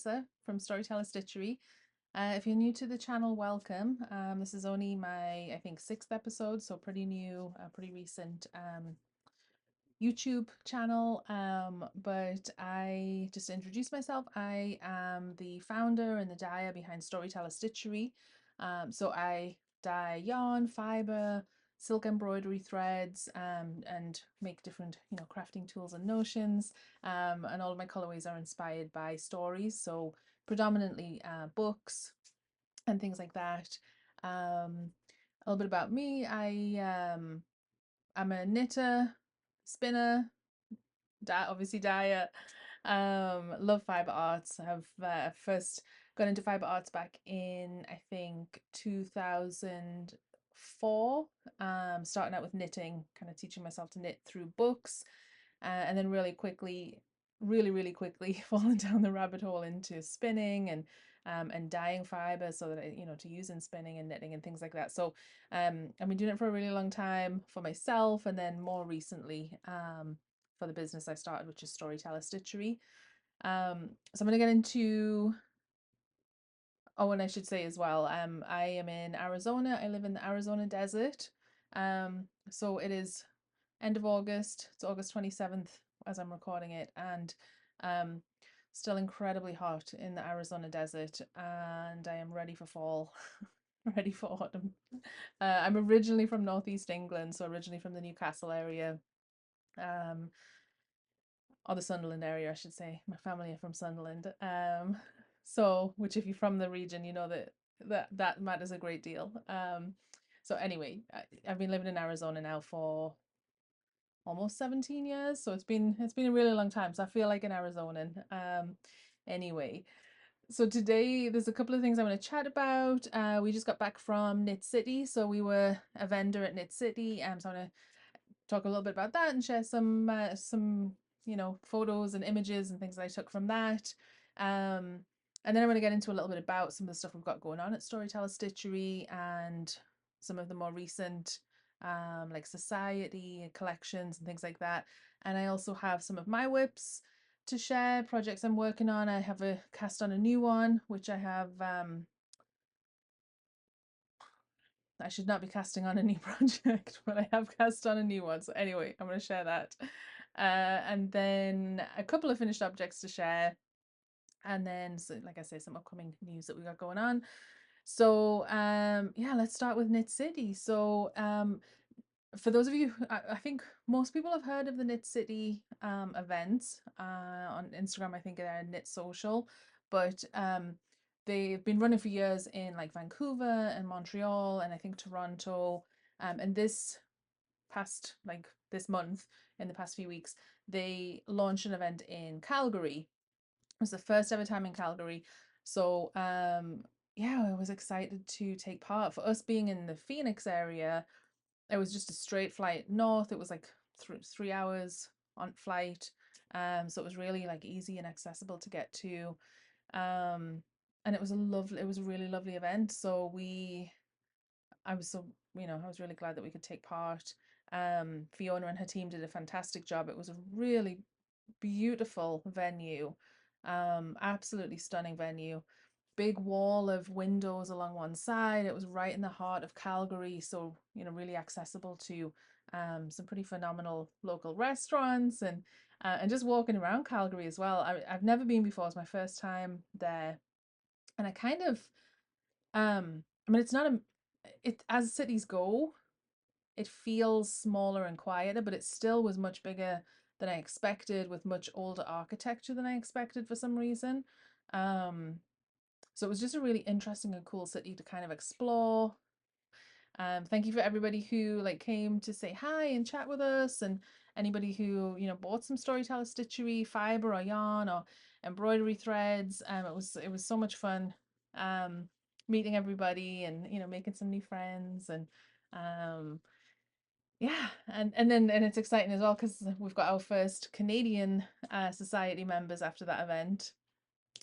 Melissa from Storyteller Stitchery. If you're new to the channel, welcome. This is only my, I think, 6th episode, so pretty new, pretty recent YouTube channel. But I just to introduce myself, I am the founder and the dyer behind Storyteller Stitchery. So I dye yarn, fiber, silk embroidery threads, and make different, crafting tools and notions. And all of my colorways are inspired by stories, so predominantly books and things like that. A little bit about me. I'm a knitter, spinner, obviously dyer. Love fiber arts. I've first got into fiber arts back in, I think, 2004. Starting out with knitting, kind of teaching myself to knit through books, and then really quickly falling down the rabbit hole into spinning and dyeing fiber, so that to use in spinning and knitting and things like that. So I've been doing it for a really long time for myself, and then more recently for the business I started, which is Storyteller Stitchery. So I'm going to get into, oh, and I should say as well, I am in Arizona. I live in the Arizona desert. So it is end of August. It's August 27th as I'm recording it, and um, still incredibly hot in the Arizona desert, and I am ready for fall, ready for autumn. I'm originally from Northeast England, so originally from the Newcastle area, um, or the Sunderland area, I should say. My family are from Sunderland. So, which if you're from the region, you know that matters a great deal. So anyway, I've been living in Arizona now for almost 17 years, so it's been a really long time, so I feel like an Arizonan. Anyway, so today there's a couple of things I want to chat about. We just got back from Knit City, so we were a vendor at Knit City. So I want to talk a little bit about that and share some photos and images and things that I took from that. And then I'm going to get into a little bit about some of the stuff we've got going on at Storyteller Stitchery and some of the more recent like society collections and things like that. And I also have some of my whips to share, projects I'm working on. I have a cast on a new one, which I should not be casting on a new project, but I have cast on a new one. So anyway, I'm going to share that. And then a couple of finished objects to share. And then, so, like I say, some upcoming news that we got going on. So yeah, let's start with Knit City. So for those of you, I think most people have heard of the Knit City events on Instagram. I think they're Knit Social, but they've been running for years in like Vancouver and Montreal and I think Toronto. And this month, in the past few weeks, they launched an event in Calgary. It was the first ever time in Calgary. So yeah, I was excited to take part. For us being in the Phoenix area, it was just a straight flight north. It was like 3 hours on flight. So it was really like easy and accessible to get to. And it was a really lovely event. So I was so, I was really glad that we could take part. Fiona and her team did a fantastic job. It was a really beautiful venue. Absolutely stunning venue. Big wall of windows along one side. It was right in the heart of Calgary, so really accessible to some pretty phenomenal local restaurants and just walking around Calgary as well. I've never been before. It's my first time there, and I kind of I mean it's not a it as cities go, it feels smaller and quieter, but it still was much bigger than I expected, with much older architecture than I expected for some reason. Um, so it was just a really interesting and cool city to kind of explore. Thank you for everybody who like came to say hi and chat with us, and anybody who bought some Storyteller Stitchery fiber or yarn or embroidery threads. It was so much fun meeting everybody and making some new friends and um yeah, and it's exciting as well because we've got our first Canadian society members after that event.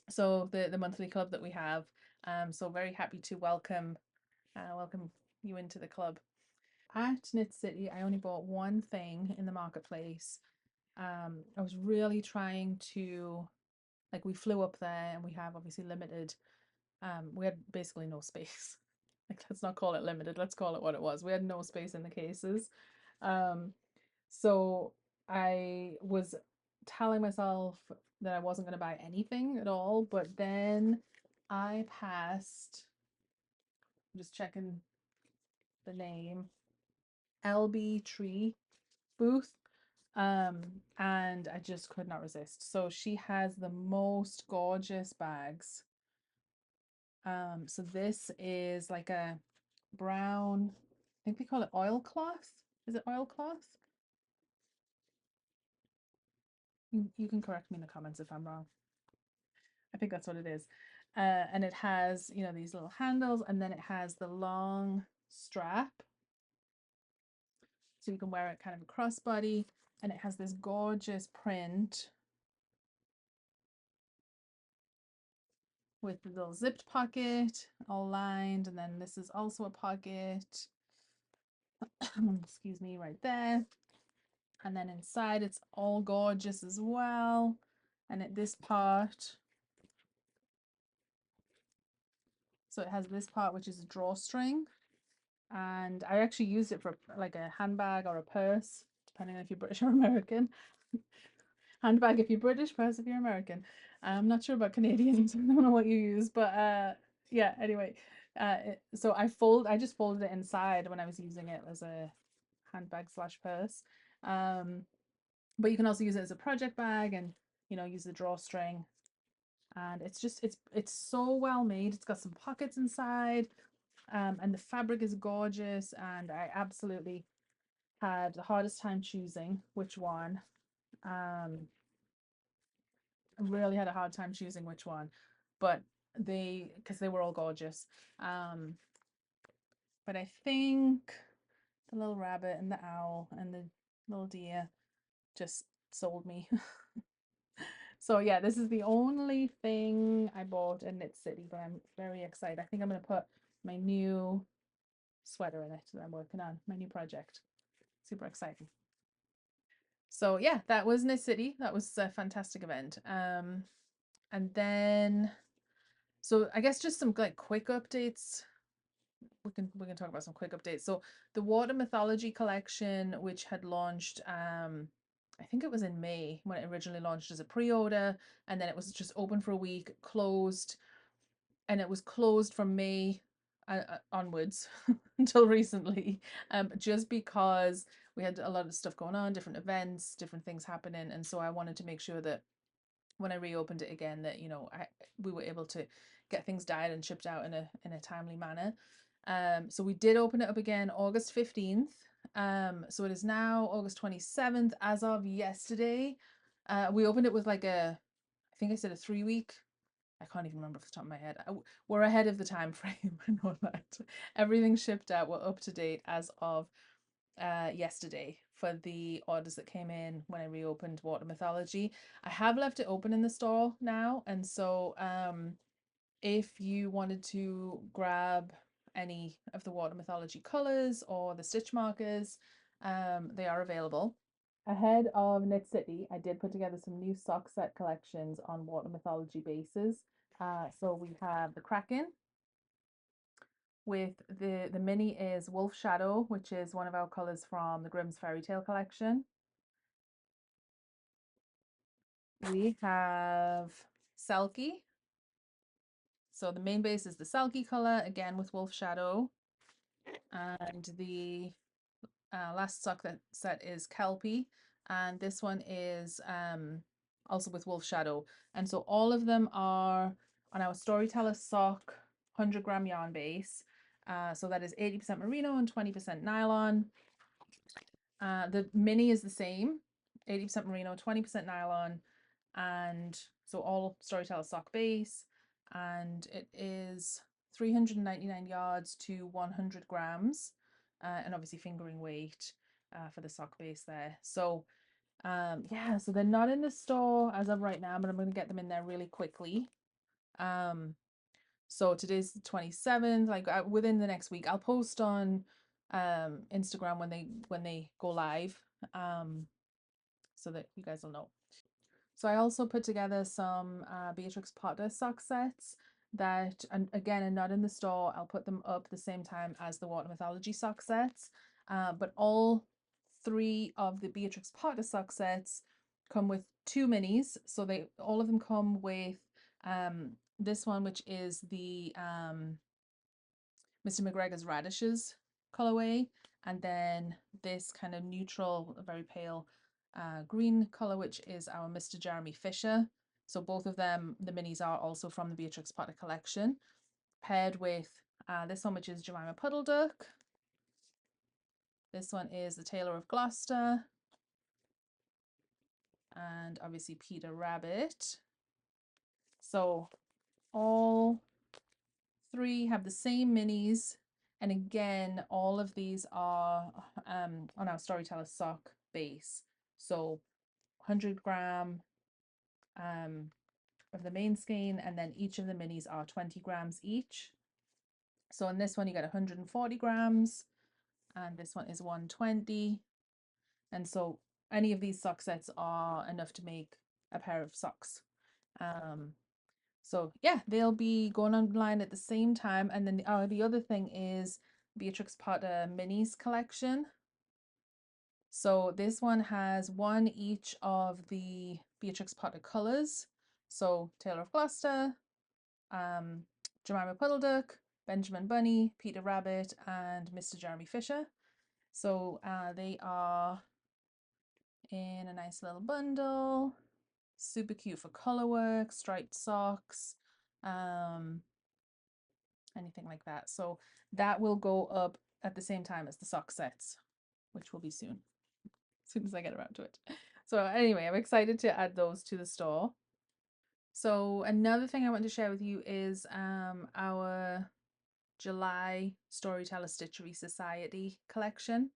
So the monthly club that we have. So very happy to welcome you into the club. At Knit City, I only bought one thing in the marketplace. I was really trying to like we flew up there and we have obviously limited, we had basically no space. Like, let's not call it limited, let's call it what it was. We had no space in the cases. Um, so I was telling myself that I wasn't going to buy anything at all, but then I passed, I'm just checking the name, ElleBee Tree booth, and I just could not resist. So she has the most gorgeous bags. So this is like a brown, I think they call it oilcloth. Is it oilcloth? You can correct me in the comments if I'm wrong. I think that's what it is. And it has, you know, these little handles, and then it has the long strap. So you can wear it kind of a crossbody, and it has this gorgeous print with the little zipped pocket all lined, and then this is also a pocket. Excuse me, right there. And then inside it's all gorgeous as well. And at this part, so it has this part which is a drawstring, and I actually used it for like a handbag or a purse, depending on if you're British or American. Handbag if you're British, purse if you're American. I'm not sure about Canadians. I don't know what you use, but yeah, anyway. So I just folded it inside when I was using it as a handbag slash purse. But you can also use it as a project bag, and you know, use the drawstring. And it's just it's so well made. It's got some pockets inside, and the fabric is gorgeous, and I absolutely had the hardest time choosing which one. I really had a hard time choosing which one, but because they were all gorgeous. Um, but I think the little rabbit and the owl and the little deer just sold me. So yeah, this is the only thing I bought in Knit City, but I'm very excited. I think I'm gonna put my new sweater in it that I'm working on, my new project. Super exciting. So yeah, that was Knit City. That was a fantastic event. And then so I guess just some like quick updates. We can talk about some quick updates. So the Water Mythology collection, which had launched, I think it was in May when it originally launched as a pre-order, and then it was just open for a week, closed, and it was closed from May onwards until recently, just because we had a lot of stuff going on, different events, different things happening, and so I wanted to make sure that when I reopened it again, that you know we were able to get things dyed and shipped out in a timely manner. So we did open it up again August 15th. So it is now August 27th as of yesterday. We opened it with like I think I said a 3 week. I can't even remember off the top of my head. We're ahead of the time frame. I know that. Everything's shipped out. We're up to date as of yesterday for the orders that came in when I reopened Water Mythology. I have left it open in the store now, and so if you wanted to grab any of the Water Mythology colors or the stitch markers, they are available. Ahead of Knit City, I did put together some new sock set collections on Water Mythology bases. So we have the Kraken with the mini is Wolf Shadow, which is one of our colors from the Grimm's Fairy Tale collection. We have Selkie. So the main base is the Selkie color, again with Wolf Shadow. And the last sock set is Kelpie. And this one is also with Wolf Shadow. And so all of them are on our Storyteller sock 100-gram yarn base. So that is 80% merino and 20% nylon. The mini is the same, 80% merino, 20% nylon, and so all Storyteller sock base, and it is 399 yards to 100 grams, and obviously fingering weight for the sock base there. So yeah, so they're not in the store as of right now, but I'm going to get them in there really quickly. So today's the 27th, like within the next week I'll post on Instagram when they go live, so that you guys will know. So I also put together some Beatrix Potter sock sets that, and again, are not in the store. I'll put them up the same time as the Water Mythology sock sets. But all three of the Beatrix Potter sock sets come with two minis. So they all of them come with this one, which is the Mr. McGregor's Radishes colorway, and then this kind of neutral, very pale green color, which is our Mr. Jeremy Fisher. So both of them, the minis, are also from the Beatrix Potter collection, paired with this one, which is Jemima Puddle Duck. This one is the Tailor of Gloucester, and obviously Peter Rabbit. So all three have the same minis, and again, all of these are on our Storyteller sock base. So 100 g of the main skein, and then each of the minis are 20 grams each. So in this one you get 140 grams, and this one is 120. And so any of these sock sets are enough to make a pair of socks. So yeah, they'll be going online at the same time. And then the other thing is Beatrix Potter Minis collection. So this one has one each of the Beatrix Potter colors. So Tailor of Gloucester, Jemima Puddle Duck, Benjamin Bunny, Peter Rabbit, and Mr. Jeremy Fisher. So they are in a nice little bundle. Super cute for color work, striped socks, anything like that. So that will go up at the same time as the sock sets, which will be soon, as soon as I get around to it. So anyway, I'm excited to add those to the store. So another thing I want to share with you is our July Storyteller Stitchery Society collection.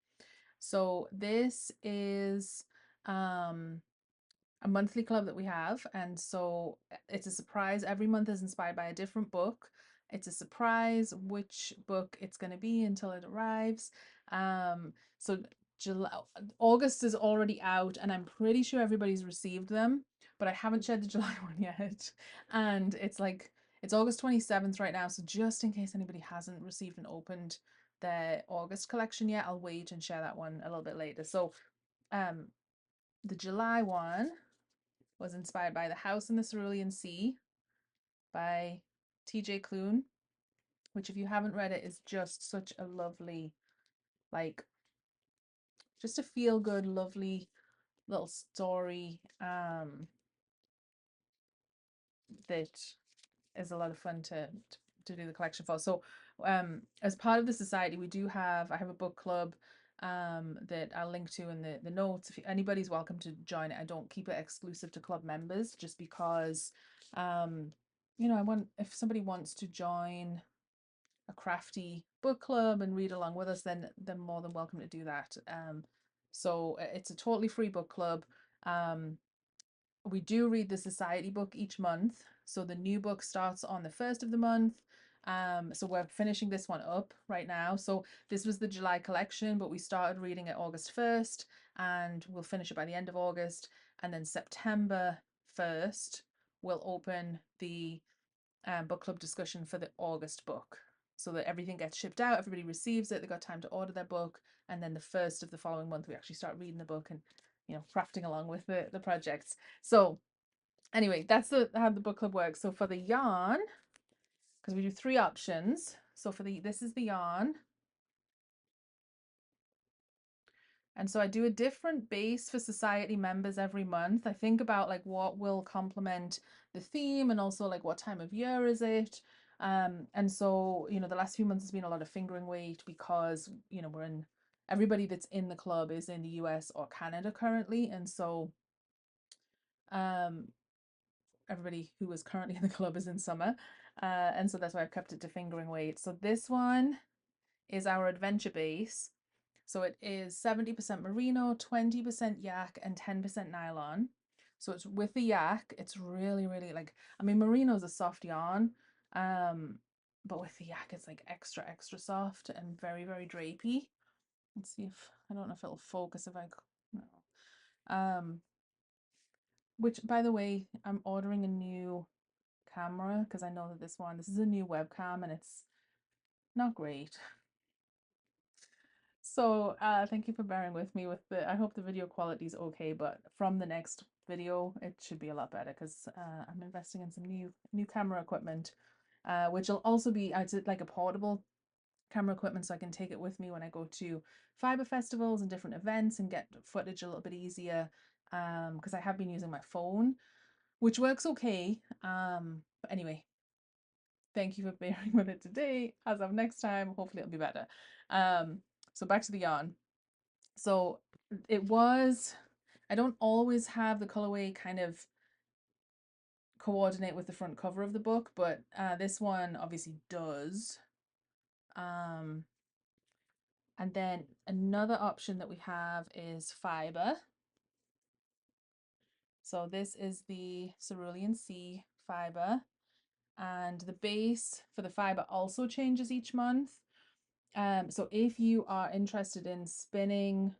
So this is a monthly club that we have, and so it's a surprise. Every month is inspired by a different book. It's a surprise which book it's going to be until it arrives. So July, August is already out, and I'm pretty sure everybody's received them, but I haven't shared the July one yet. And it's August 27th right now, so just in case anybody hasn't received and opened their August collection yet, I'll wait and share that one a little bit later. So the July one was inspired by The House in the Cerulean Sea by TJ Klune, which, if you haven't read it, is just such a lovely, like, just a feel good, lovely little story that is a lot of fun to do the collection for. So as part of the society, I have a book club that I'll link to in the notes. If anybody's welcome to join it. I don't keep it exclusive to club members, just because if somebody wants to join a crafty book club and read along with us, then they're more than welcome to do that. So it's a totally free book club. We do read the society book each month. So the new book starts on the first of the month. So we're finishing this one up right now. So this was the July collection, but we started reading it August 1st, and we'll finish it by the end of August. And then September 1st, we'll open the book club discussion for the August book, so that everything gets shipped out, everybody receives it, they got time to order their book, and then the first of the following month we actually start reading the book and crafting along with the projects. So anyway, that's how the book club works. So for the yarn, because we do three options, so this is the yarn, and so I do a different base for society members every month. I think about like what will complement the theme, and also like what time of year is it. And so the last few months has been a lot of fingering weight, because everybody that's in the club is in the US or Canada currently, and so everybody who is currently in the club is in summer, and so that's why I've kept it to fingering weight. So this one is our adventure base. So it is 70% merino, 20% yak, and 10% nylon. So it's with the yak, it's really, really merino is a soft yarn, but with the yak, it's like extra, extra soft and very, very drapey. Let's see if, I don't know if it'll focus if I, no. which by the way, I'm ordering a new camera because I know that this is a new webcam and it's not great. So thank you for bearing with me with I hope the video quality is okay, but from the next video it should be a lot better because I'm investing in some new camera equipment, which will also be, I did like a portable camera equipment so I can take it with me when I go to fiber festivals and different events and get footage a little bit easier, because I have been using my phone, which works okay. But anyway, thank you for bearing with it today. As of next time, hopefully it'll be better. So back to the yarn. So it was, I don't always have the colorway kind of coordinate with the front cover of the book, but this one obviously does. And then another option that we have is fiber. So this is the Cerulean Sea fiber, and the base for the fiber also changes each month. So if you are interested in spinning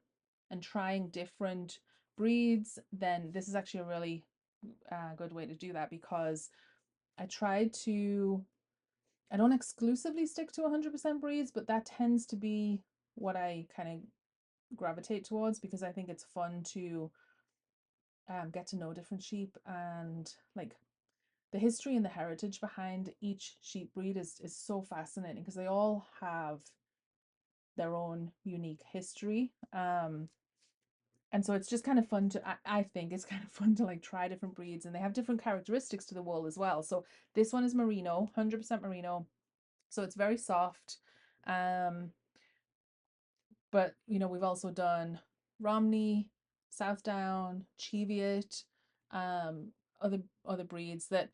and trying different breeds, then this is actually a really good way to do that, because I tried to, I don't exclusively stick to 100% breeds, but that tends to be what I kind of gravitate towards, because I think it's fun to get to know different sheep, and like the history and the heritage behind each sheep breed is so fascinating because they all have their own unique history. And so it's just kind of fun to, I think it's kind of fun to like try different breeds, and they have different characteristics to the wool as well. So this one is merino, 100% merino. So it's very soft. But you know, we've also done Romney, Southdown, Cheviot, um, other breeds that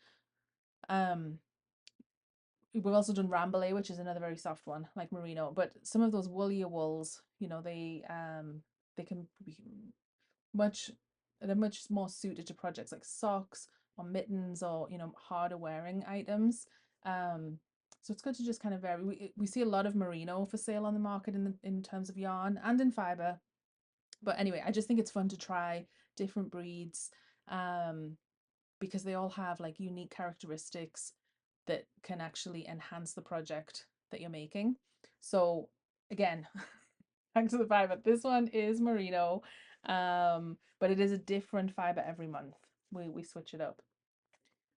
we've also done Rambouillet, which is another very soft one, like merino. But some of those woollier wools, you know, they can be much, they're much more suited to projects like socks or mittens, or you know, harder wearing items. So it's good to just kind of vary. We see a lot of merino for sale on the market in terms of yarn and in fiber. But anyway, I just think it's fun to try different breeds, because they all have like unique characteristics that can actually enhance the project that you're making. So again, back to the fiber. This one is merino, but it is a different fiber every month. We switch it up.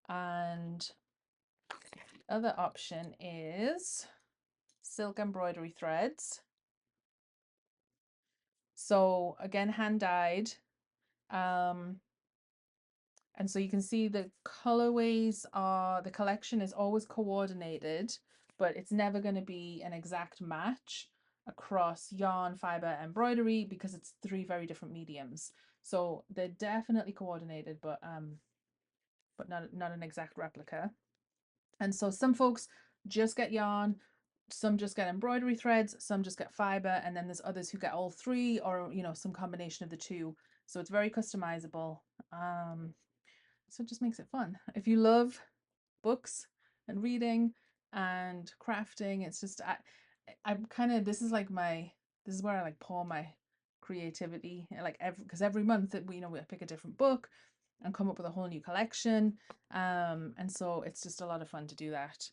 And the other option is silk embroidery threads. So again, hand dyed. And so you can see the colorways are, the collection is always coordinated, but it's never going to be an exact match across yarn, fiber, embroidery, because it's three very different mediums. So they're definitely coordinated, but not an exact replica. And so some folks just get yarn, some just get embroidery threads, some just get fiber, and then there's others who get all three, or you know, some combination of the two. So it's very customizable. So it just makes it fun. If you love books and reading and crafting, it's just I'm kind of, this is like this is where I like pour my creativity, like because every month that we, you know, we pick a different book and come up with a whole new collection, and so it's just a lot of fun to do that.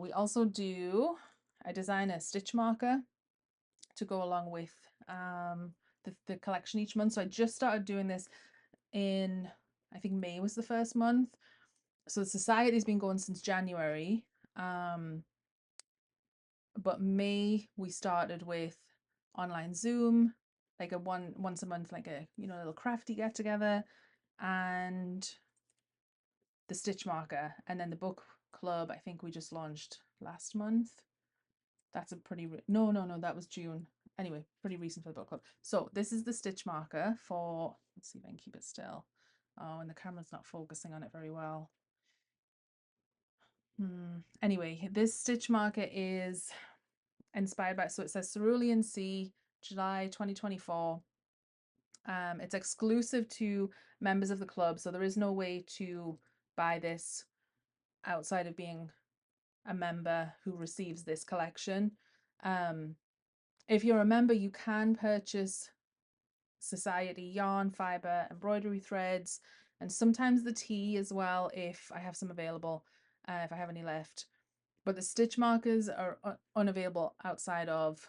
We also do, I design a stitch marker to go along with the collection each month. So I just started doing this in, I think May was the first month. So the society's been going since January. But May we started with online Zoom, like a once a month, like a, you know, little crafty get together, and the stitch marker, and then the book club. I think we just launched last month. That's a pretty no, that was June. Anyway, pretty recent for the book club. So this is the stitch marker for, let's see if I can keep it still. Oh, and the camera's not focusing on it very well. Anyway, this stitch marker is inspired by, so it says Cerulean Sea, July 2024. It's exclusive to members of the club, so there is no way to buy this outside of being a member who receives this collection. If you're a member, you can purchase society yarn, fiber, embroidery threads, and sometimes the tea as well if I have some available, if I have any left. But the stitch markers are unavailable outside of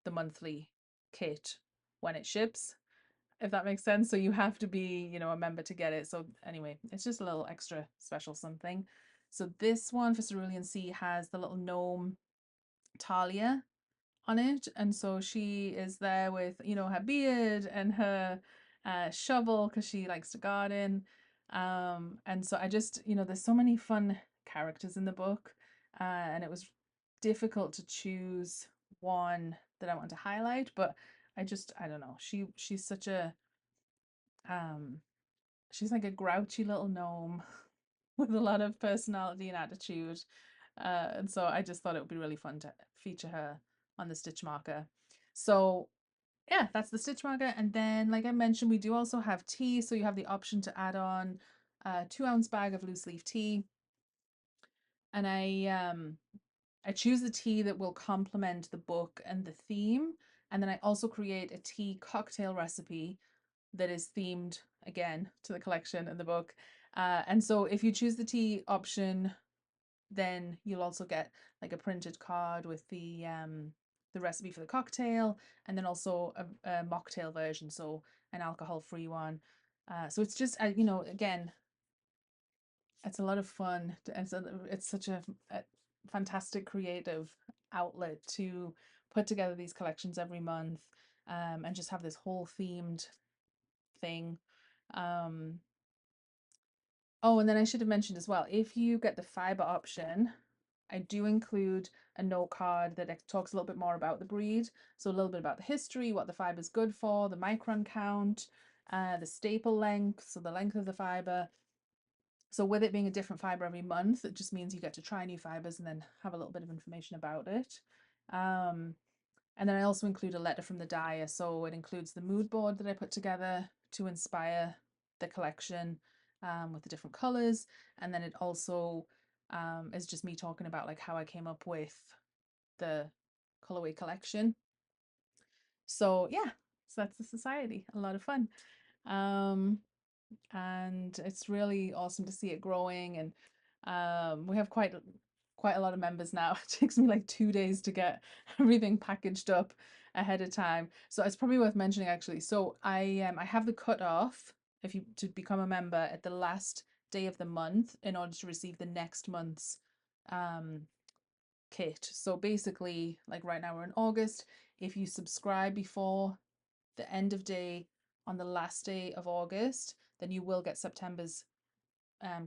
the monthly kit when it ships, if that makes sense. So you have to be, you know, a member to get it. So anyway, it's just a little extra special something. So this one for Cerulean Sea has the little gnome Talia on it, and so she is there with, you know, her beard and her shovel because she likes to garden. And so I just, you know, there's so many fun characters in the book, and it was difficult to choose one that I want to highlight, but I don't know, she's such a um she's like a grouchy little gnome with a lot of personality and attitude. And so I just thought it would be really fun to feature her on the stitch marker. So yeah, that's the stitch marker. And then, like I mentioned, we do also have tea. So you have the option to add on a 2-ounce bag of loose leaf tea. And I choose the tea that will complement the book and the theme. And then I also create a tea cocktail recipe that is themed again to the collection and the book. And so if you choose the tea option, then you'll also get like a printed card with the recipe for the cocktail, and then also a mocktail version, so an alcohol-free one. So it's just, you know, again, it's a lot of fun. It's such a fantastic creative outlet to put together these collections every month, and just have this whole themed thing. Um, oh, and then I should have mentioned as well, if you get the fiber option, I do include a note card that talks a little bit more about the breed. So a little bit about the history, what the fiber is good for, the micron count, the staple length, so the length of the fiber. So with it being a different fiber every month, it just means you get to try new fibers and then have a little bit of information about it. And then I also include a letter from the dyer. So it includes the mood board that I put together to inspire the collection, with the different colors. And then it also is just me talking about like how I came up with the colorway collection. So yeah, so that's the society. A lot of fun. Um, and it's really awesome to see it growing, and we have quite a lot of members now. It takes me like 2 days to get everything packaged up ahead of time, so it's probably worth mentioning actually. So I have the cutoff if you to become a member at the last day of the month in order to receive the next month's um kit. So basically, like right now we're in August, if you subscribe before the end of day on the last day of August, then you will get September's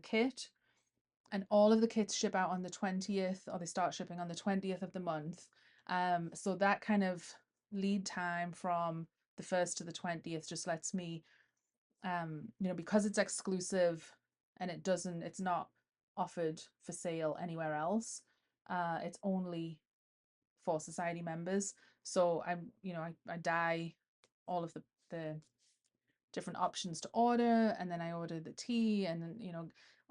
kit. And all of the kits ship out on the 20th, or they start shipping on the 20th of the month. So that kind of lead time from the 1st to the 20th just lets me, you know, because it's exclusive and it's not offered for sale anywhere else. It's only for society members. So you know, I dye all of the different options to order, and then I order the tea, and then, you know,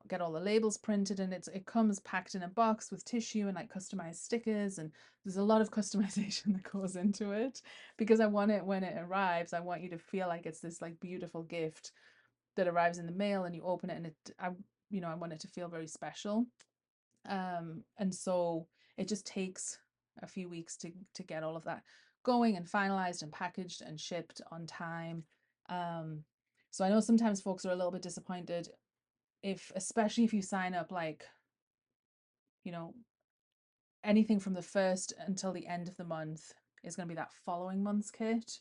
get all the labels printed, and it comes packed in a box with tissue and like customized stickers, and there's a lot of customization that goes into it because I want it, when it arrives, I want you to feel like it's this like beautiful gift that arrives in the mail and you open it, and you know, I want it to feel very special. And so it just takes a few weeks to get all of that going and finalized and packaged and shipped on time. Um, so I know sometimes folks are a little bit disappointed especially if you sign up like, you know, anything from the first until the end of the month is going to be that following month's kit.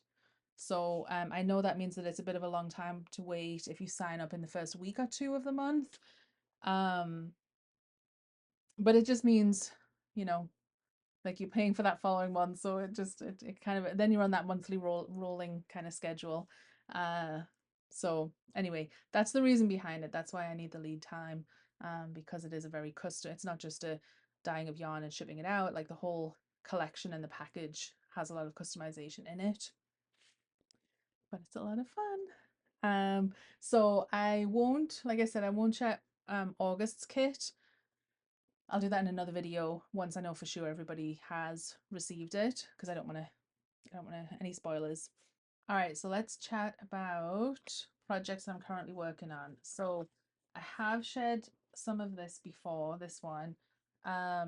So I know that means that it's a bit of a long time to wait if you sign up in the first week or two of the month. Um, but it just means, you know, like you're paying for that following month, so it kind of, then you're on that monthly rolling kind of schedule. So anyway, that's the reason behind it. That's why I need the lead time, because it is a very custom, it's not just a dyeing of yarn and shipping it out, like the whole collection and the package has a lot of customization in it, but it's a lot of fun. So I won't, like I said, I won't check August's kit. I'll do that in another video once I know for sure everybody has received it, because I don't want any spoilers. All right, so let's chat about projects I'm currently working on. So I have shared some of this before, this one. I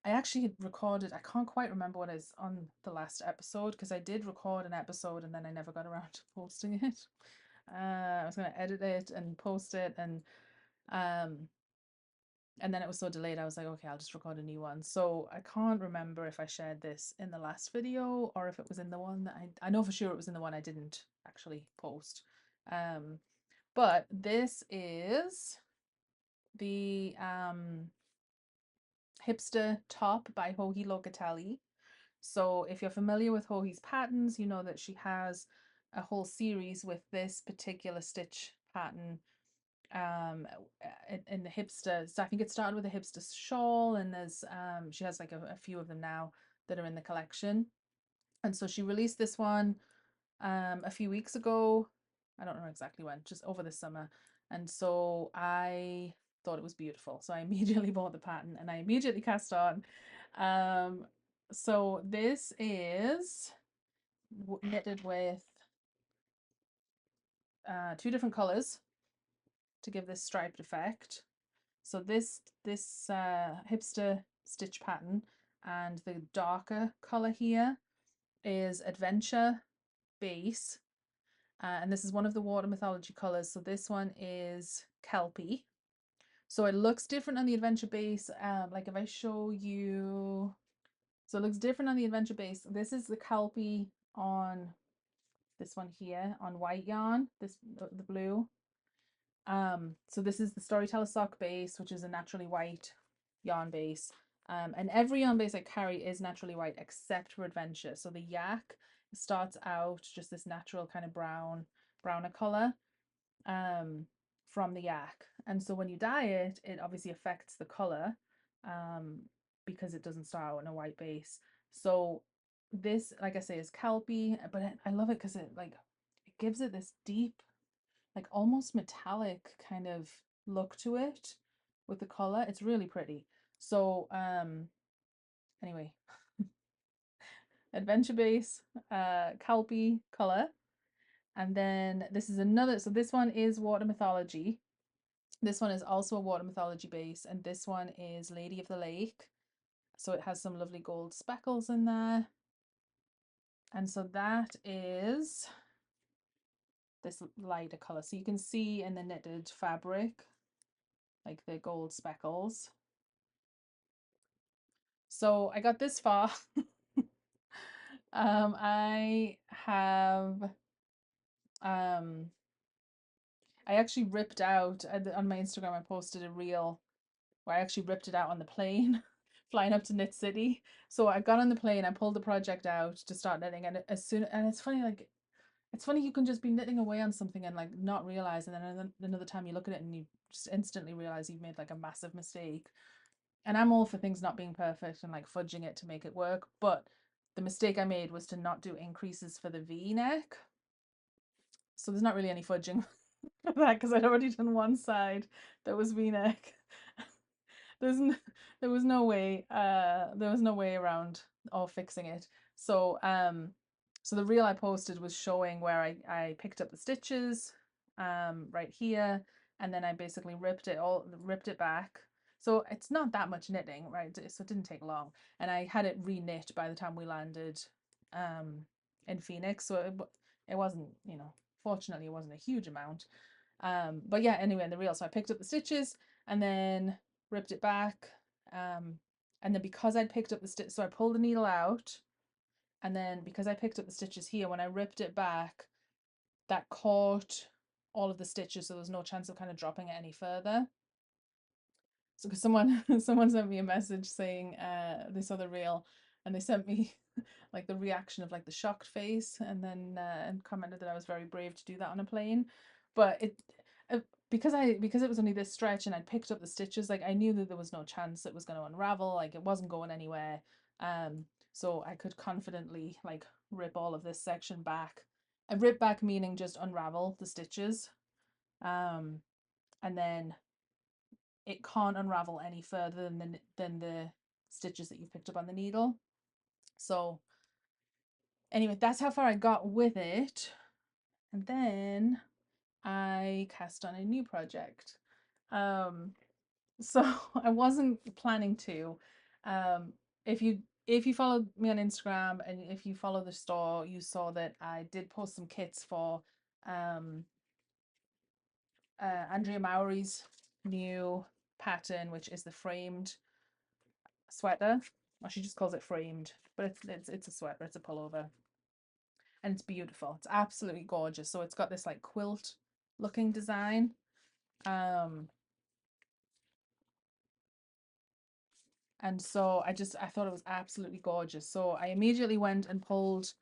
actually had recorded, I can't quite remember what is on the last episode because I did record an episode and then I never got around to posting it. I was going to edit it and post it, um and then it was so delayed I was like, okay, I'll just record a new one. So I can't remember if I shared this in the last video or if it was in the one that I know for sure it was in the one I didn't actually post. But this is the Hipster top by Hohi Locatelli. So if you're familiar with Hohi's patterns, you know that she has a whole series with this particular stitch pattern in the Hipster. So I think it started with a Hipster shawl, and there's she has like a few of them now that are in the collection. And so she released this one a few weeks ago. I don't know exactly when, just over the summer. And so I thought it was beautiful. So I immediately bought the pattern and I immediately cast on. So this is knitted with two different colors to give this striped effect. So this Hipster stitch pattern, and the darker color here is Adventure Base, and this is one of the Water Mythology colors. So this one is Kelpie. So it looks different on the Adventure Base. Like if I show you, so it looks different on the Adventure Base. This is the Kelpie on this one here on white yarn, this the blue. So this is the Storyteller sock base, which is a naturally white yarn base. And every yarn base I carry is naturally white except for Adventure. So the yak starts out just this natural kind of browner color from the yak. And so when you dye it, it obviously affects the color because it doesn't start out in a white base. So this, like I say, is Kelpie, but I love it because it gives it this deep, like almost metallic kind of look to it with the color. It's really pretty. So anyway, Adventure Base, Kelpie color. And then this is another, so this one is Water Mythology. This one is also a Water Mythology base, and this one is Lady of the Lake. So it has some lovely gold speckles in there. And so that is this lighter color. So you can see in the knitted fabric, like the gold speckles. So I got this far. I have I actually ripped out on my Instagram. I posted a reel where I actually ripped it out on the plane flying up to Knit City. So I got on the plane, I pulled the project out to start knitting, and it's funny, like it's funny you can just be knitting away on something and like not realize, and then another time you look at it and you just instantly realize you've made like a massive mistake. And I'm all for things not being perfect and like fudging it to make it work, but the mistake I made was to not do increases for the V-neck. So there's not really any fudging for that because I'd already done one side that was V-neck. There's no, there was no way around or fixing it. So so the reel I posted was showing where I picked up the stitches right here, and then I basically ripped it back. So it's not that much knitting, right? So it didn't take long, and I had it re-knit by the time we landed in Phoenix. So it wasn't, fortunately it wasn't a huge amount. But yeah, anyway, in the reel, so I picked up the stitches and then ripped it back. And then because I'd picked up the stitch, so I pulled the needle out, and then because I picked up the stitches here, when I ripped it back, that caught all of the stitches, so there was no chance of kind of dropping it any further. So because someone sent me a message saying they saw the reel, and they sent me like the reaction of like the shocked face, and then and commented that I was very brave to do that on a plane. But because it was only this stretch and I'd picked up the stitches, like I knew that there was no chance it was going to unravel, like it wasn't going anywhere. So I could confidently like rip all of this section back. A rip back meaning just unravel the stitches. And then it can't unravel any further than the stitches that you've picked up on the needle. So anyway, that's how far I got with it. And then I cast on a new project. Um, so I wasn't planning to. Um, if you follow me on Instagram and if you follow the store, you saw that I did post some kits for um Andrea Mowry's new pattern, which is the framed sweater. Or she just calls it framed, but it's a sweater, it's a pullover. And it's beautiful. It's absolutely gorgeous. So it's got this like quilt looking design. Um and so I thought it was absolutely gorgeous. So I immediately went and pulled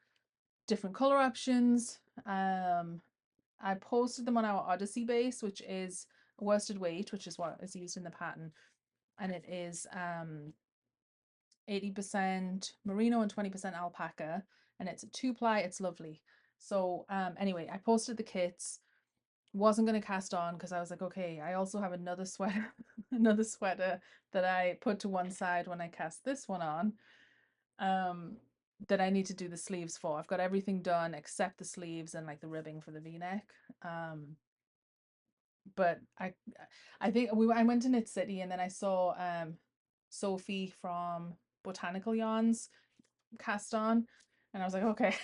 different color options. I posted them on our Odyssey base, which is worsted weight, which is what is used in the pattern, and it is 80% merino and 20% alpaca, and it's a 2-ply. It's lovely. So anyway, I posted the kits. Wasn't going to cast on because I was like, okay, I also have another sweater, another sweater that I put to one side when I cast this one on, um, that I need to do the sleeves for. I've got everything done except the sleeves and like the ribbing for the V-neck. But I think I went to Knit City and then I saw Sophie from Botanical Yarns cast on, and I was like, okay,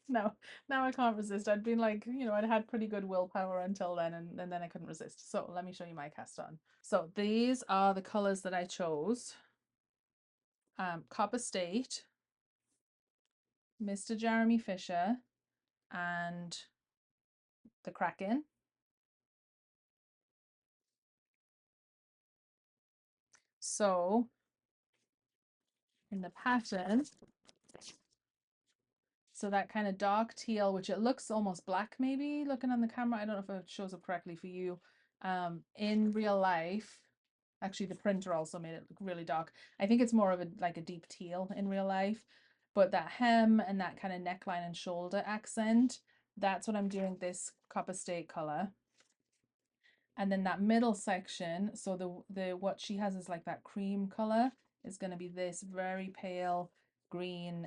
no, now I can't resist. I'd been like, I'd had pretty good willpower until then, and then I couldn't resist. So let me show you my cast on. So these are the colors that I chose. Copper State, Mr. Jeremy Fisher, and the Kraken. So in the pattern, so that kind of dark teal, which it looks almost black maybe looking on the camera. I don't know if it shows up correctly for you. In real life, actually the printer also made it look really dark. I think it's more of a like a deep teal in real life, but that hem and that kind of neckline and shoulder accent, that's what I'm doing this copper state color. And then that middle section, so the what she has is like that cream color, is going to be this very pale green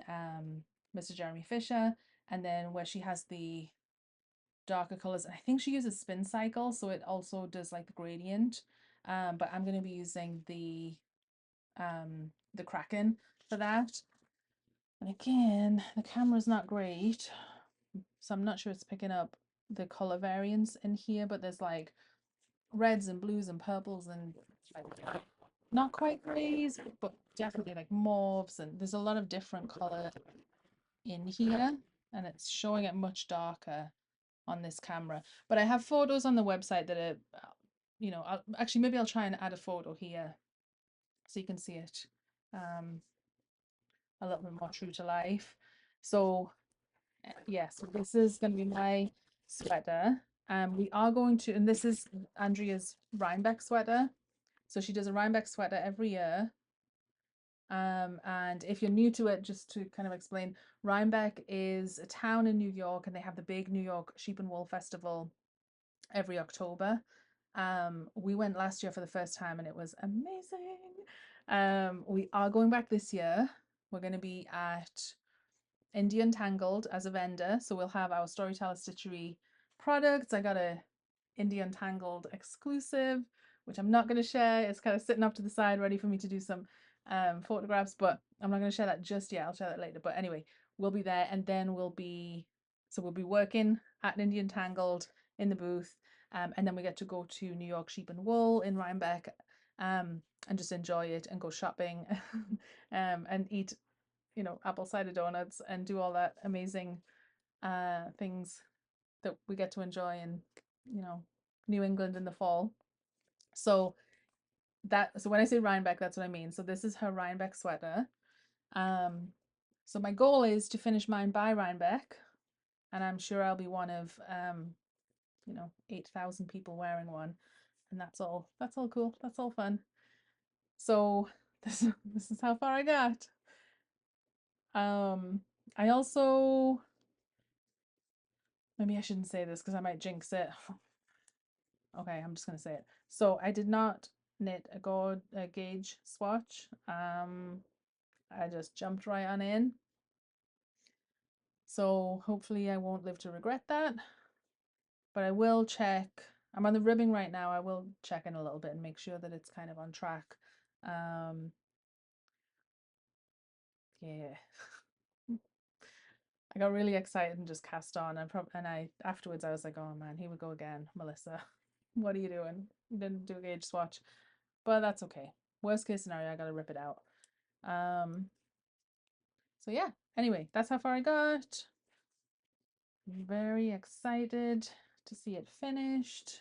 Mr. Jeremy Fisher. And then where she has the darker colors, I think she uses Spin Cycle, so it also does like the gradient. But I'm going to be using the Kraken for that. And again, the camera's not great, so I'm not sure it's picking up the color variance in here, but there's like reds and blues and purples and like not quite grays, but definitely like mauves, and there's a lot of different color in here, and it's showing it much darker on this camera. But I have photos on the website that are, actually maybe I'll try and add a photo here so you can see it a little bit more true to life. So yeah, so this is going to be my sweater. We are going to, and this is Andrea's Rhinebeck sweater. So she does a Rhinebeck sweater every year. And if you're new to it, just to kind of explain, Rhinebeck is a town in New York, and they have the big New York Sheep and Wool Festival every October. We went last year for the first time, and it was amazing. We are going back this year. We're going to be at Untangled as a vendor, so we'll have our Storyteller Stitchery products. I got a Untangled exclusive, which I'm not going to share. It's kind of sitting up to the side, ready for me to do some photographs, but I'm not going to share that just yet. I'll share that later. But anyway, we'll be there, and then we'll be working at Untangled in the booth, and then we get to go to New York Sheep and Wool in Rhinebeck, and just enjoy it and go shopping, and eat apple cider donuts and do all that amazing things that we get to enjoy in, New England in the fall. So when I say Rhinebeck, that's what I mean. So this is her Rhinebeck sweater. So my goal is to finish mine by Rhinebeck, and I'm sure I'll be one of 8,000 people wearing one, and that's all cool. That's all fun. So this is how far I got. I also, maybe I shouldn't say this because I might jinx it. Okay, I'm just gonna say it. So I did not knit a gauge swatch. I just jumped right on in. So hopefully I won't live to regret that. but I will check. I'm on the ribbing right now. I will check in a little bit and make sure that it's kind of on track. Yeah. I got really excited and just cast on, and I afterwards I was like, oh man, here we go again, Melissa. What are you doing? You didn't do a gauge swatch, but that's okay. Worst case scenario, I gotta rip it out. So yeah. Anyway, that's how far I got. Very excited to see it finished.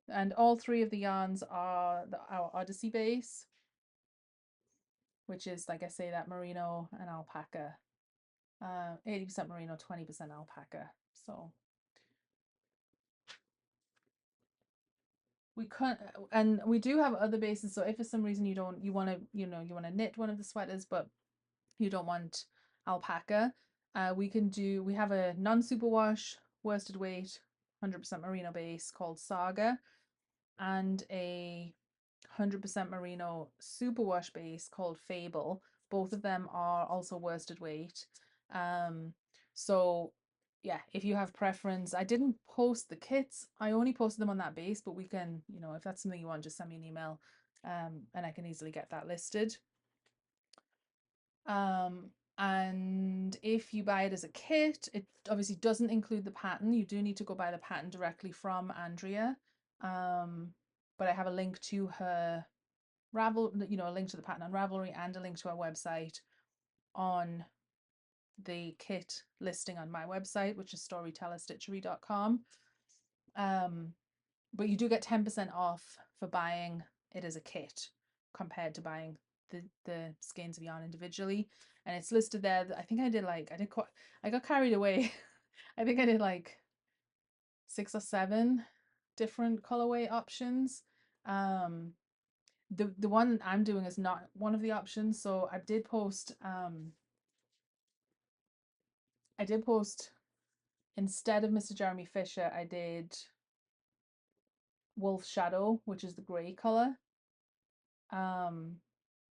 And all three of the yarns are our Odyssey base, which is, like I say, that merino and alpaca. 80% merino, 20% alpaca. So we can't, and we do have other bases. So if for some reason you want to, you want to knit one of the sweaters, but you don't want alpaca, we have a non-superwash worsted weight 100% merino base called Saga, and a 100% merino superwash base called Fable. Both of them are also worsted weight. So yeah, if you have preference, I didn't post the kits. I only posted them on that base, but we can, if that's something you want, just send me an email, and I can easily get that listed. And if you buy it as a kit, it obviously doesn't include the pattern. You do need to go buy the pattern directly from Andrea. But I have a link to her Ravel, a link to the pattern on Ravelry and a link to our website on the kit listing on my website, which is storytellerstitchery.com. But you do get 10% off for buying it as a kit compared to buying the skeins of yarn individually, and it's listed there. I think I got carried away. I think I did like 6 or 7 different colorway options. The one I'm doing is not one of the options, so I did post instead of Mr. Jeremy Fisher, I did Wolf Shadow, which is the grey color.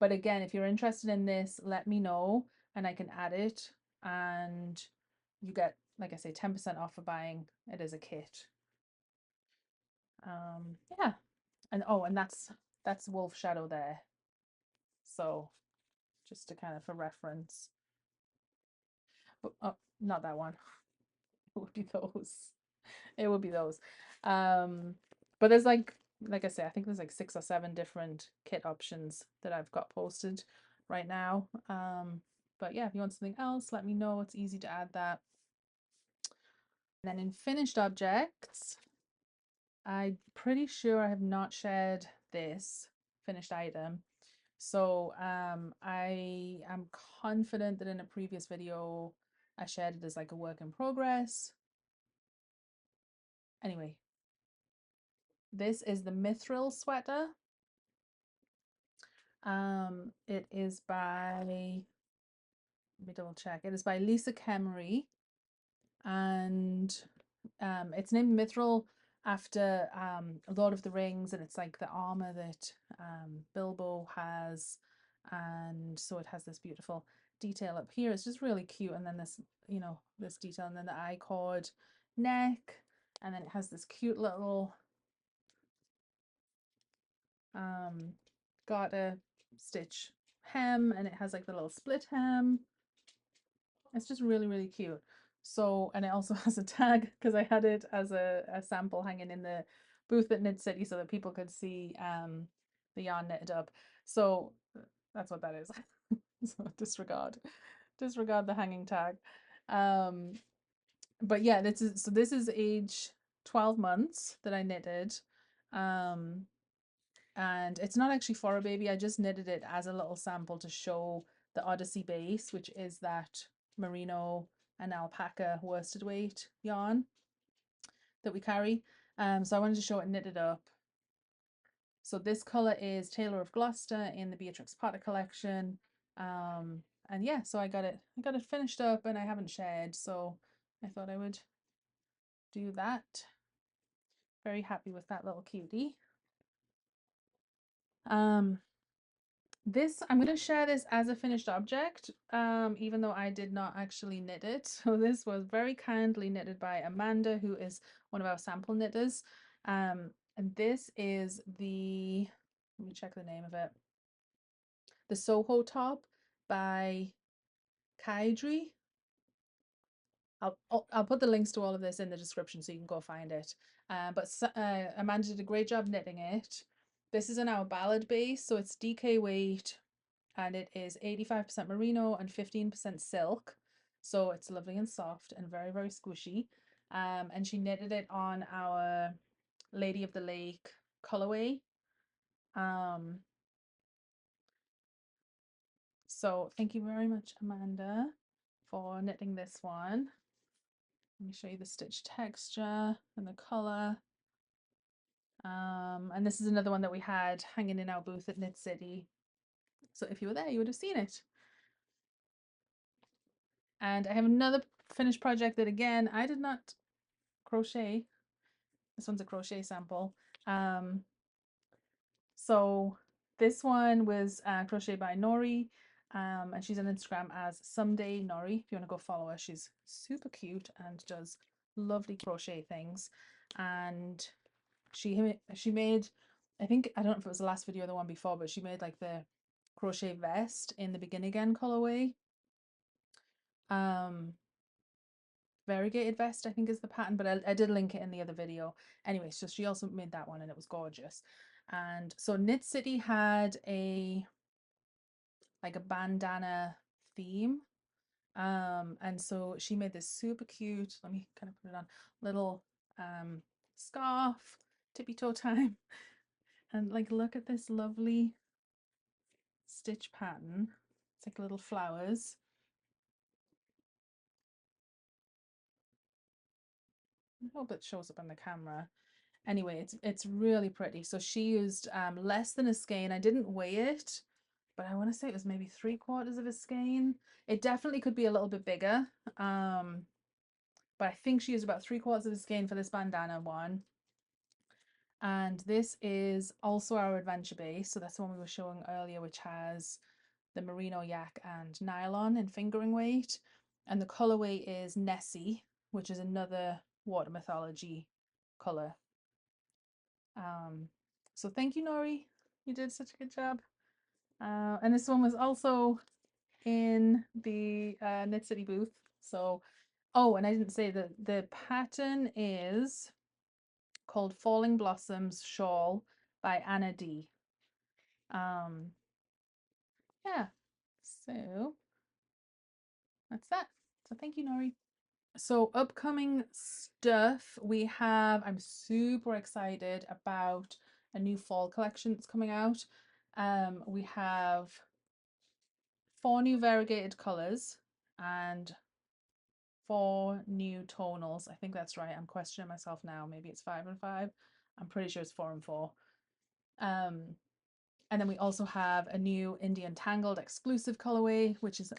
But again, if you're interested in this, let me know and I can add it, and you get, like I say, 10% off for buying it as a kit. Yeah, and that's Wolf Shadow there. So just to kind of for reference. But oh, not that one. It would be those. It would be those. But there's like I say, I think there's like 6 or 7 different kit options that I've got posted right now. But yeah, if you want something else, let me know. It's easy to add that. And then in finished objects, I'm pretty sure I have not shared this finished item. So I am confident that in a previous video I shared it as like a work in progress. Anyway, this is the Mithril sweater. It is by, let me double check. It is by Lisa Kemery, and it's named Mithril after Lord of the Rings, and it's like the armor that Bilbo has, and so it has this beautiful detail up here. It's just really cute, and then this, this detail, and then the I-cord neck, and then it has this cute little garter stitch hem, and it has like the little split hem. It's just really, really cute. So, and it also has a tag because I had it as a sample hanging in the booth at Knit City so that people could see the yarn knitted up. So that's what that is. So disregard the hanging tag. But yeah, this is age 12 months that I knitted. And it's not actually for a baby. I just knitted it as a little sample to show the Odyssey base, which is that merino and alpaca worsted weight yarn that we carry. So I wanted to show it knitted up. So this color is Taylor of Gloucester in the Beatrix Potter collection. And yeah, so I got it finished up, and I haven't shared, so I thought I would do that. Very happy with that little cutie. This, I'm going to share this as a finished object, even though I did not actually knit it. So this was very kindly knitted by Amanda, who is one of our sample knitters. And this is the, let me check the name of it, the Soho top by Calgary. I'll put the links to all of this in the description so you can go find it. But Amanda did a great job knitting it. This is in our ballad base, so it's DK weight, and it is 85% merino and 15% silk. So it's lovely and soft and very, very squishy. And she knitted it on our Lady of the Lake colorway. So thank you very much, Amanda, for knitting this one. Let me show you the stitch texture and the color. And this is another one that we had hanging in our booth at Knit City. So if you were there, you would have seen it. And I have another finished project that, again, I did not crochet. This one's a crochet sample. So this one was crocheted by Nori, and she's on Instagram as Someday Nori. If you want to go follow her, she's super cute and does lovely crochet things. And she made, I think, I don't know if it was the last video or the one before, but she made like the crochet vest in the Begin Again colorway. Variegated vest, I think, is the pattern, but I did link it in the other video. Anyway, so she also made that one and it was gorgeous. And so Knit City had a bandana theme. And so she made this super cute, let me kind of put it on, little scarf, tippy toe time. And like, look at this lovely stitch pattern. It's like little flowers. I hope it shows up on the camera. Anyway, it's really pretty. So she used less than a skein. I didn't weigh it, but I want to say it was maybe 3/4 of a skein. It definitely could be a little bit bigger. But I think she used about 3/4 of a skein for this bandana one. And this is also our adventure base. So that's the one we were showing earlier, which has the merino yak and nylon in fingering weight. And the colorway is Nessie, which is another water mythology color. So thank you, Nori. You did such a good job. And this one was also in the Knit City booth. So, oh, and I didn't say that the pattern is called Falling Blossoms Shawl by Anna D. Yeah, so that's that. So thank you, Nori. So upcoming stuff we have, I'm super excited about a new fall collection that's coming out. We have 4 new variegated colors and 4 new tonals. I think that's right. I'm questioning myself now. Maybe it's 5 and 5. I'm pretty sure it's 4 and 4. And then we also have a new Untangled exclusive colorway, which is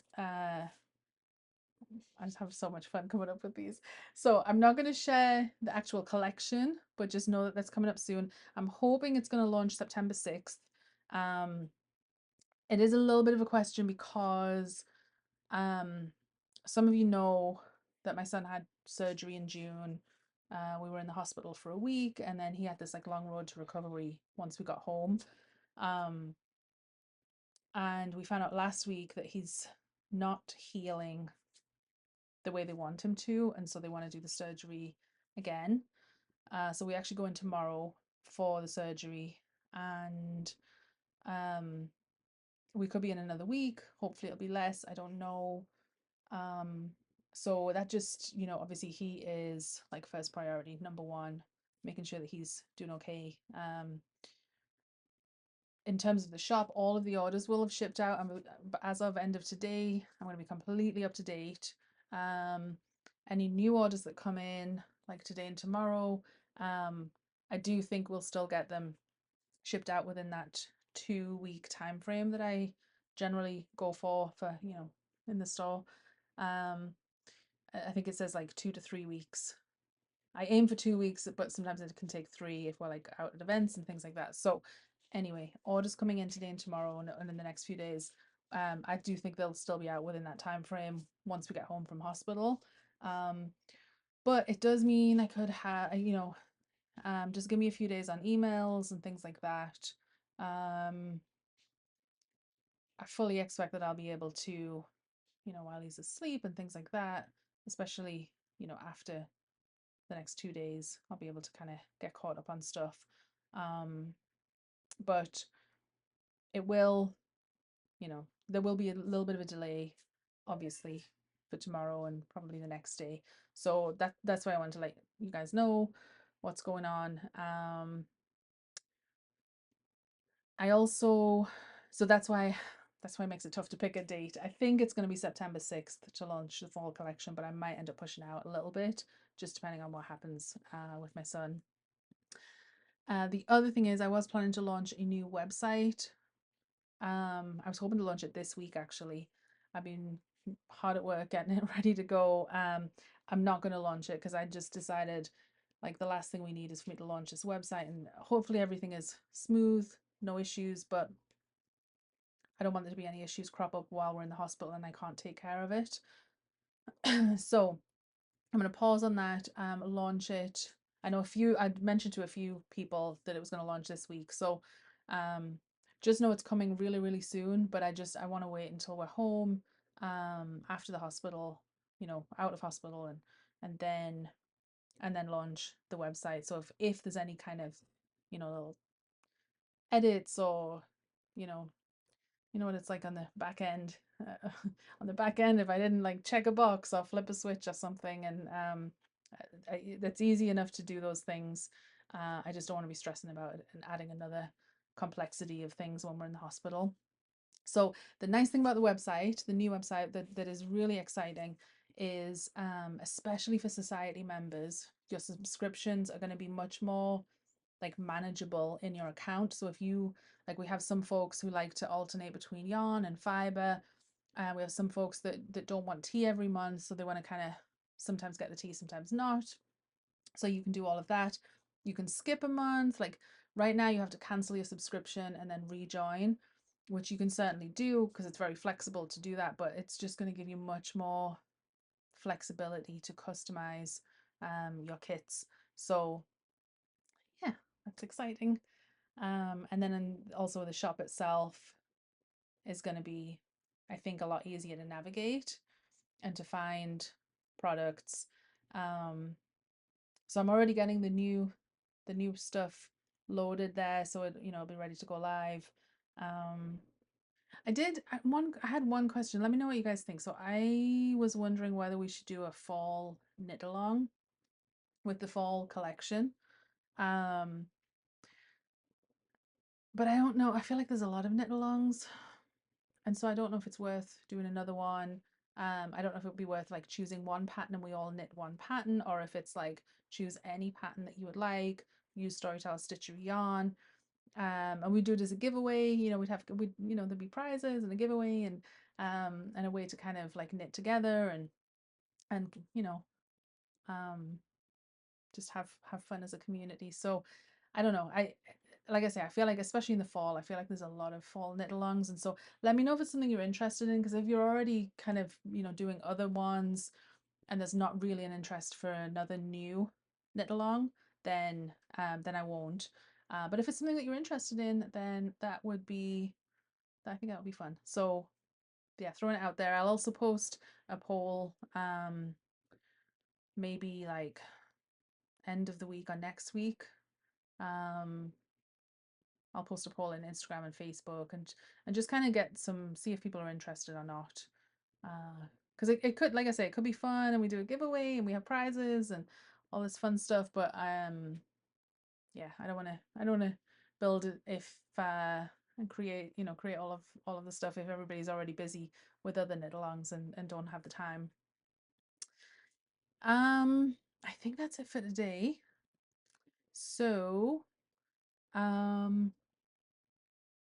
I just have so much fun coming up with these. So I'm not going to share the actual collection, but just know that that's coming up soon. I'm hoping it's going to launch September 6th. It is a little bit of a question because some of you know that my son had surgery in June. We were in the hospital for a week, and then he had this like long road to recovery once we got home. And we found out last week that he's not healing the way they want him to, and so they want to do the surgery again. So we actually go in tomorrow for the surgery, and we could be in another week. Hopefully it'll be less. I don't know. So that just, obviously he is like first priority, number one, making sure that he's doing okay. In terms of the shop, all of the orders will have shipped out, but as of end of today, I'm going to be completely up to date. Any new orders that come in, like today and tomorrow, I do think we'll still get them shipped out within that 2-week time frame that I generally go for in the store. I think it says like 2 to 3 weeks. I aim for 2 weeks, but sometimes it can take 3 if we're like out at events and things like that. So Anyway, orders coming in today and tomorrow and in the next few days. I do think they'll still be out within that time frame once we get home from hospital. Um, but it does mean I could have, just give me a few days on emails and things like that. I fully expect that I'll be able to, while he's asleep and things like that, especially, after the next 2 days, I'll be able to kind of get caught up on stuff. But it will, there will be a little bit of a delay, obviously, for tomorrow and probably the next day. So that's why I wanted to let you guys know what's going on. I also, so that's why it makes it tough to pick a date. I think it's going to be September 6th to launch the fall collection, but I might end up pushing out a little bit, just depending on what happens with my son. The other thing is I was planning to launch a new website. I was hoping to launch it this week, actually. I've been hard at work getting it ready to go. I'm not going to launch it because I just decided like the last thing we need is for me to launch this website, and hopefully everything is smooth, no issues, but I don't want there to be any issues crop up while we're in the hospital and I can't take care of it. So I'm going to pause on that, launch it. I know I'd mentioned to a few people that it was going to launch this week. So just know it's coming really, really soon, but I want to wait until we're home, after the hospital, out of hospital, and then launch the website. So if there's any kind of, little edits or, you know, what it's like on the back end. On the back end, if I didn't like check a box or flip a switch or something, and that's easy enough to do those things. I just don't want to be stressing about it and adding another complexity of things when we're in the hospital. So the nice thing about the website, the new website that is really exciting, is especially for society members, your subscriptions are going to be much more like manageable in your account. So if you like, we have some folks who like to alternate between yarn and fiber. We have some folks that don't want tea every month, so they want to kind of sometimes get the tea, sometimes not. So you can do all of that. You can skip a month. Like right now, you have to cancel your subscription and then rejoin, which you can certainly do because it's very flexible to do that. But it's just going to give you much more flexibility to customize your kits. So yeah, that's exciting. And then also the shop itself is going to be, I think, a lot easier to navigate and to find products. So I'm already getting the new stuff loaded there, so it'll be ready to go live. I had one question. Let me know what you guys think. So I was wondering whether we should do a fall knit along with the fall collection. Um, but I don't know. I feel like there's a lot of knit alongs, and so I don't know if it's worth doing another one. I don't know if it would be worth like choosing one pattern and we all knit one pattern, or if it's like choose any pattern that you would like, use Storyteller Stitchery yarn, and we do it as a giveaway. There'd be prizes and a giveaway, and a way to kind of like knit together and just have fun as a community. So I don't know. Like I say, I feel like especially in the fall, I feel like there's a lot of fall knit alongs, and so let me know if it's something you're interested in, because if you're already kind of doing other ones and there's not really an interest for another new knit along, then I won't. But if it's something that you're interested in, then I think that would be fun. So yeah, throwing it out there. I'll also post a poll, maybe like end of the week or next week. I'll post a poll on Instagram and Facebook, and just kind of see if people are interested or not. Because it could, like I say, it could be fun, and we do a giveaway and we have prizes and all this fun stuff. But yeah, I don't want to build it if and create all of the stuff if everybody's already busy with other knit alongs and don't have the time. I think that's it for today. So um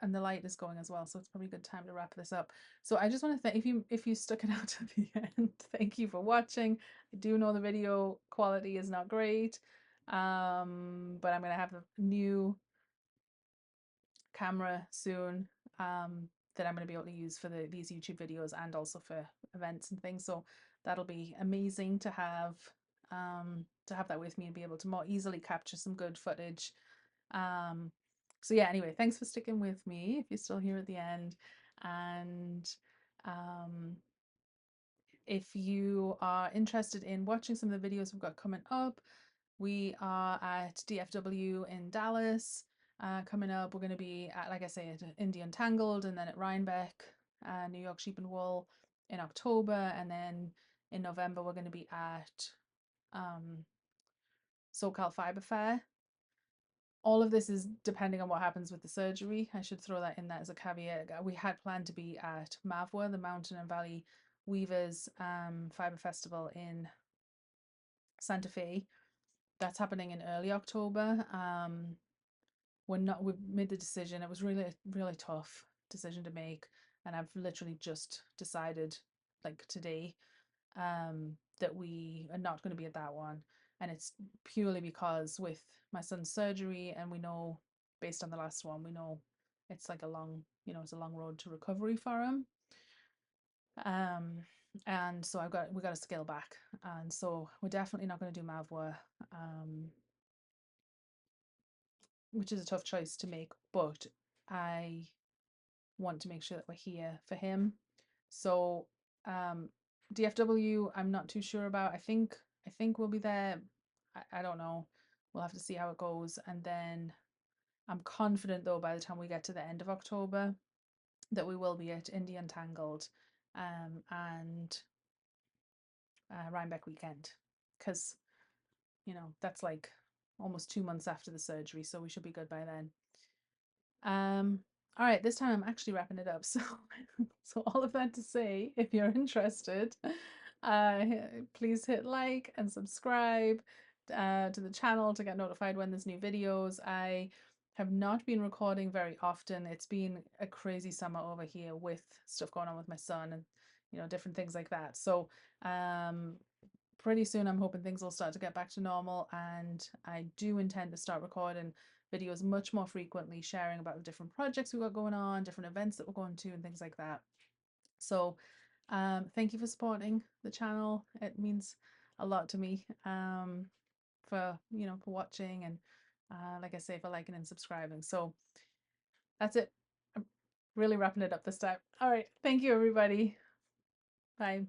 and the light is going as well, so it's probably a good time to wrap this up. So I just want to thank, if you stuck it out to the end, thank you for watching. I do know the video quality is not great, but I'm gonna have a new camera soon, that I'm going to be able to use for these YouTube videos and also for events and things. So that'll be amazing to have that with me and be able to more easily capture some good footage. So yeah, anyway, thanks for sticking with me if you're still here at the end. And if you are interested in watching some of the videos we've got coming up, we are at DFW in Dallas. Coming up, we're going to be at, like I say, at Untangled, and then at Rhinebeck, New York Sheep and Wool in October, and then in November we're going to be at SoCal Fiber Fair. All of this is depending on what happens with the surgery. I should throw that in there as a caveat. We had planned to be at MAVWA, the Mountain and Valley Weavers Fiber Festival in Santa Fe. That's happening in early October. We've made the decision. It was really tough decision to make, and I've literally just decided, like today, that we are not going to be at that one. And it's purely because with my son's surgery, and we know based on the last one, we know it's like a long, it's a long road to recovery for him. And so we got to scale back, and so we're definitely not going to do MAVWA, which is a tough choice to make, but I want to make sure that we're here for him. So DFW, I'm not too sure about. I think we'll be there. I don't know. We'll have to see how it goes. And then I'm confident though by the time we get to the end of October that we will be at Indie Untangled and Rhinebeck weekend, because that's like almost 2 months after the surgery, so we should be good by then. All right, this time I'm actually wrapping it up. So all of that to say, if you're interested, please hit like and subscribe to the channel to get notified when there's new videos. I have not been recording very often. It's been a crazy summer over here with stuff going on with my son and different things like that. So pretty soon I'm hoping things will start to get back to normal, and I do intend to start recording videos much more frequently, sharing about the different projects we've got going on, different events that we're going to, and things like that. So thank you for supporting the channel. It means a lot to me, for watching, and like I say, for liking and subscribing. So that's it. I'm really wrapping it up this time. All right, thank you everybody. Bye.